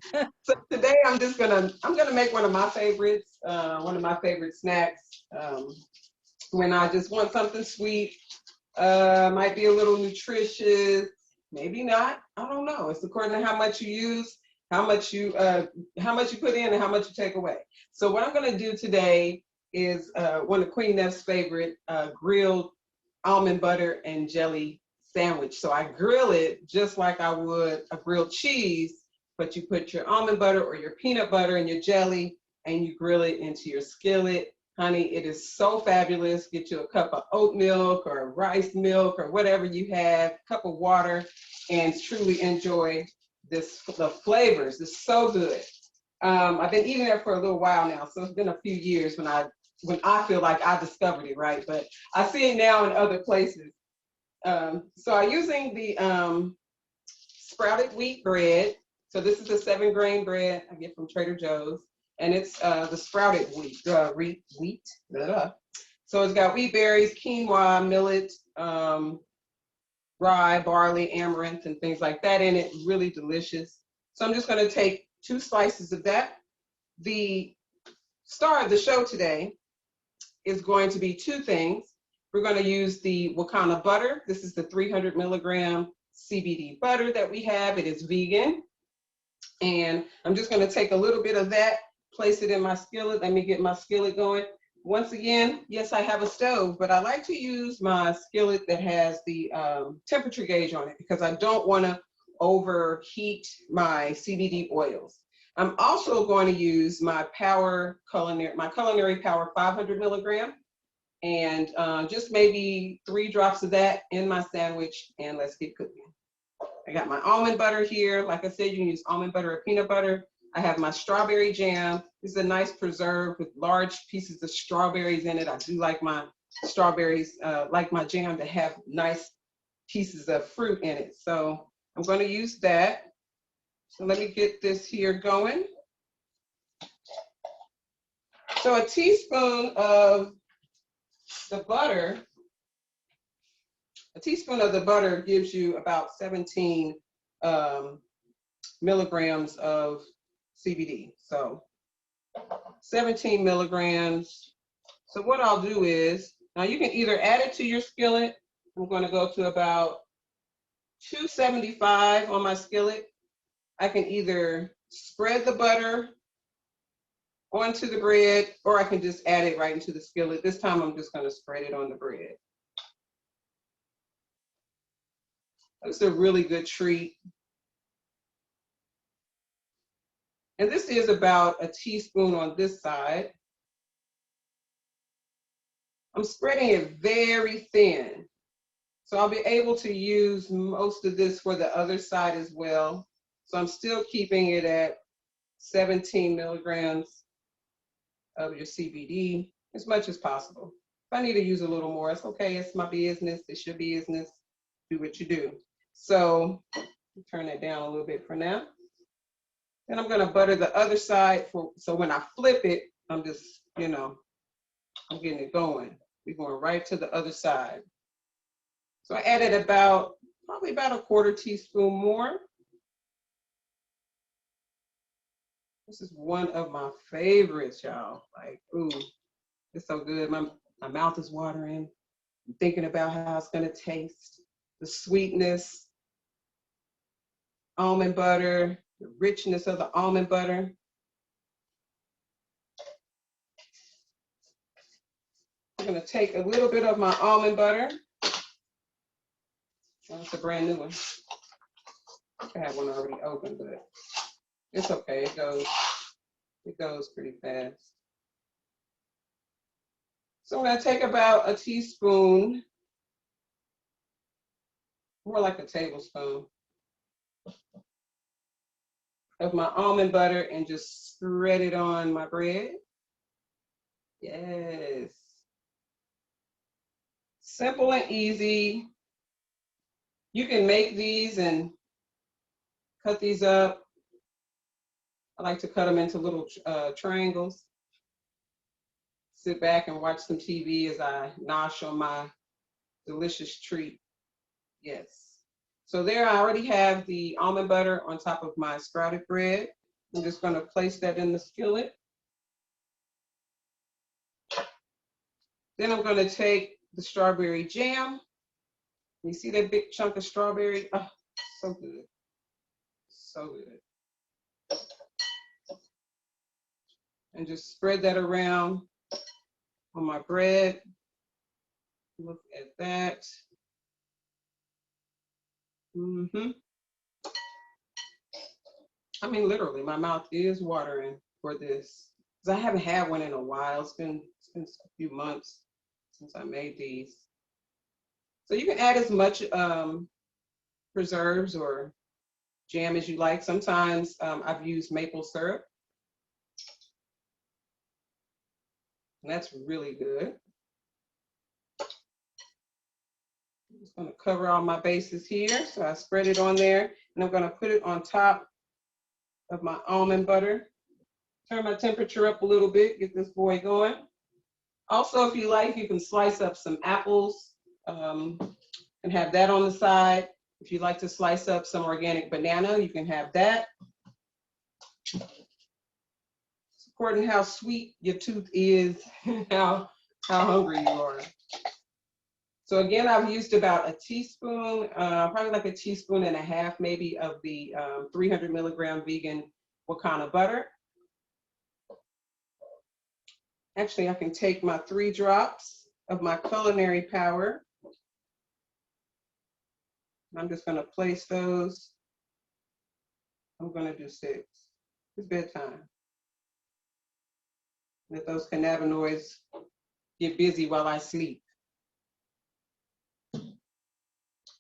So today I'm gonna make one of my favorites, one of my favorite snacks. When I just want something sweet, might be a little nutritious, maybe not. I don't know. It's according to how much you use, how much you put in, and how much you take away. So what I'm gonna do today is one of Queen Neff's favorite grilled almond butter and jelly sandwich. So I grill it just like I would a grilled cheese, but you put your almond butter or your peanut butter and your jelly and you grill it into your skillet. Honey, it is so fabulous. Get you a cup of oat milk or rice milk or whatever you have, cup of water, and truly enjoy the flavors. It's so good. I've been eating it for a little while now, so it's been a few years when I feel like I discovered it, right? But I see it now in other places. So I'm using the sprouted wheat bread. So this is the 7-grain bread I get from Trader Joe's, and it's the sprouted wheat. Blah, blah. So it's got wheat berries, quinoa, millet, rye, barley, amaranth, and things like that in it. Really delicious. So I'm just going to take 2 slices of that. The star of the show today is going to be 2 things. We're going to use the Wakana butter. This is the 300 milligram CBD butter that we have. It is vegan. And I'm just going to take a little bit of that, place it in my skillet. Let me get my skillet going. Once again, yes, I have a stove, but I like to use my skillet that has the temperature gauge on it because I don't want to overheat my CBD oils. I'm also going to use my Culinary Power 500 milligram and just maybe 3 drops of that in my sandwich, and let's get cooking. I got my almond butter here. Like I said, you can use almond butter or peanut butter. I have my strawberry jam. This is a nice preserve with large pieces of strawberries in it. I do like my strawberries, like my jam to have nice pieces of fruit in it. So I'm going to use that. So let me get this here going. So a teaspoon of the butter, gives you about 17 milligrams of CBD. So 17 milligrams. So what I'll do is, now you can either add it to your skillet. I'm going to go to about 275 on my skillet. I can either spread the butter onto the bread, or I can just add it right into the skillet. This time I'm just going to spread it on the bread. It's a really good treat. And this is about a teaspoon on this side. I'm spreading it very thin. So I'll be able to use most of this for the other side as well. So I'm still keeping it at 17 milligrams of your CBD as much as possible. If I need to use a little more, it's okay. It's my business. It's your business. Do what you do. So turn that down a little bit for now. Then I'm going to butter the other side so when I flip it, I'm just, I'm getting it going. We're going right to the other side. So I added probably about a 1/4 teaspoon more. This is one of my favorites, y'all. Like, ooh, it's so good. My mouth is watering. I'm thinking about how it's gonna taste. The sweetness, almond butter, the richness of the almond butter. I'm gonna take a little bit of my almond butter. Oh, it's a brand new one. I have one already open, but it's okay. It goes pretty fast. So I'm gonna take about a teaspoon, more like a tablespoon, of my almond butter and just spread it on my bread. Yes. Simple and easy. You can make these and cut these up. I like to cut them into little triangles. Sit back and watch some TV as I nosh on my delicious treat. Yes. So there I already have the almond butter on top of my sprouted bread. I'm just going to place that in the skillet. Then I'm going to take the strawberry jam. You see that big chunk of strawberry? Oh, so good. So good. And just spread that around on my bread. Look at that. I mean, literally, my mouth is watering for this. Because I haven't had one in a while. It's been a few months since I made these. So you can add as much preserves or jam as you like. Sometimes I've used maple syrup. And that's really good. I'm just going to cover all my bases here. So I spread it on there. And I'm going to put it on top of my almond butter. Turn my temperature up a little bit. Get this boy going. Also, if you like, you can slice up some apples and have that on the side. If you like to slice up some organic banana, you can have that. It's according to how sweet your tooth is, how hungry you are. So again, I've used about a teaspoon, probably like a teaspoon and a half maybe of the 300 milligram vegan Wakana butter. Actually, I can take my 3 drops of my culinary power. I'm just going to place those. I'm going to do 6. It's bedtime. Let those cannabinoids get busy while I sleep.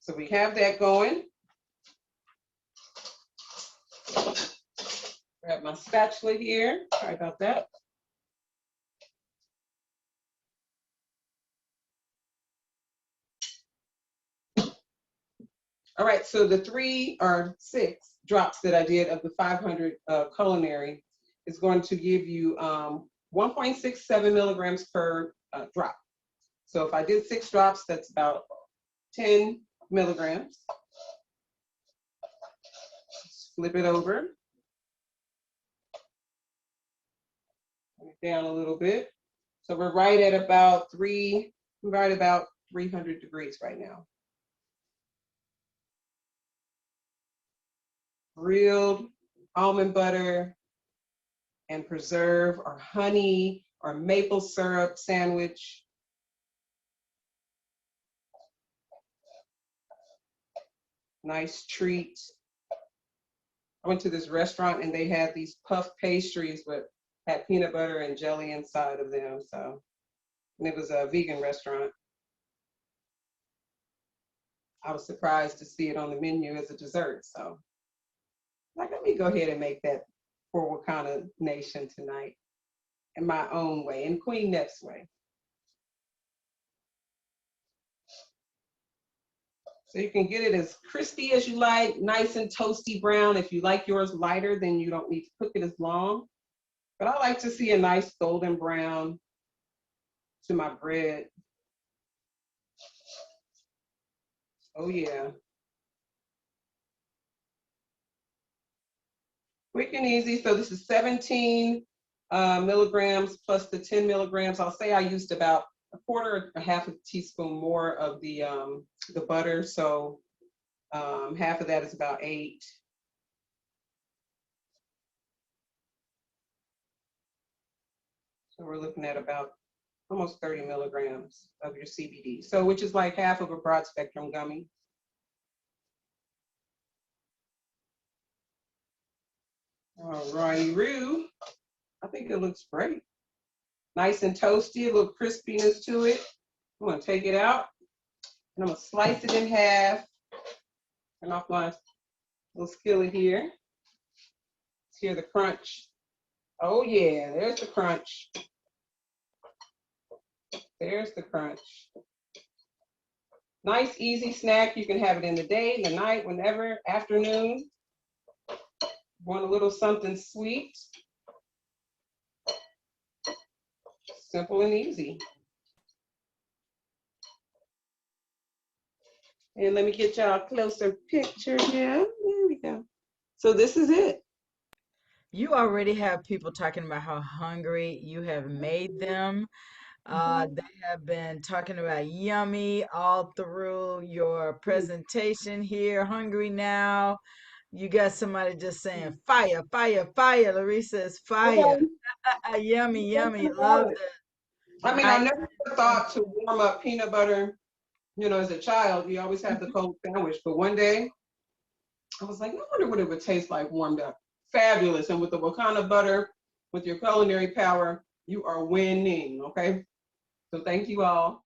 So we have that going. Grab my spatula here. Sorry about that. All right, so the 3 or 6 drops that I did of the 500 culinary is going to give you 1.67 milligrams per drop. So if I did 6 drops, that's about 10 milligrams. Flip it over. Down a little bit. So we're right at about 300 degrees right now. Grilled almond butter and preserve or honey or maple syrup sandwich. Nice treat. I went to this restaurant and they had these puff pastries with had peanut butter and jelly inside of them. So, and it was a vegan restaurant. I was surprised to see it on the menu as a dessert. So, like, let me go ahead and make that for Wakana Nation tonight in my own way, in Queen Neff's way. So you can get it as crispy as you like, nice and toasty brown. If you like yours lighter, then you don't need to cook it as long. But I like to see a nice golden brown to my bread. Oh yeah. Quick and easy. So this is 17 milligrams plus the 10 milligrams. I'll say I used about a quarter or half a teaspoon more of the butter. So half of that is about 8. So we're looking at about almost 30 milligrams of your CBD. So which is like half of a broad spectrum gummy. All righty, Roo. I think it looks great. Nice and toasty, a little crispiness to it. I'm gonna take it out and I'm gonna slice it in half. Turn off my little skillet here. Let's hear the crunch. Oh yeah, there's the crunch. There's the crunch. Nice, easy snack. You can have it in the day, the night, whenever, afternoon. Want a little something sweet. Simple and easy. And let me get y'all a closer picture here. There we go. So this is it. You already have people talking about how hungry you have made them. They have been talking about yummy all through your presentation here. Hungry now. You got somebody just saying fire, fire, fire. Larissa says fire. Okay. Yummy, yummy. Love About it. the I mean, I nice never and thought to warm up peanut butter. As a child, we always have the simple. cold sandwich. But one day, I was like, I wonder what it would taste like warmed up. Fabulous. And with the Wakanda butter, with your culinary power, you are winning. Okay. So thank you all.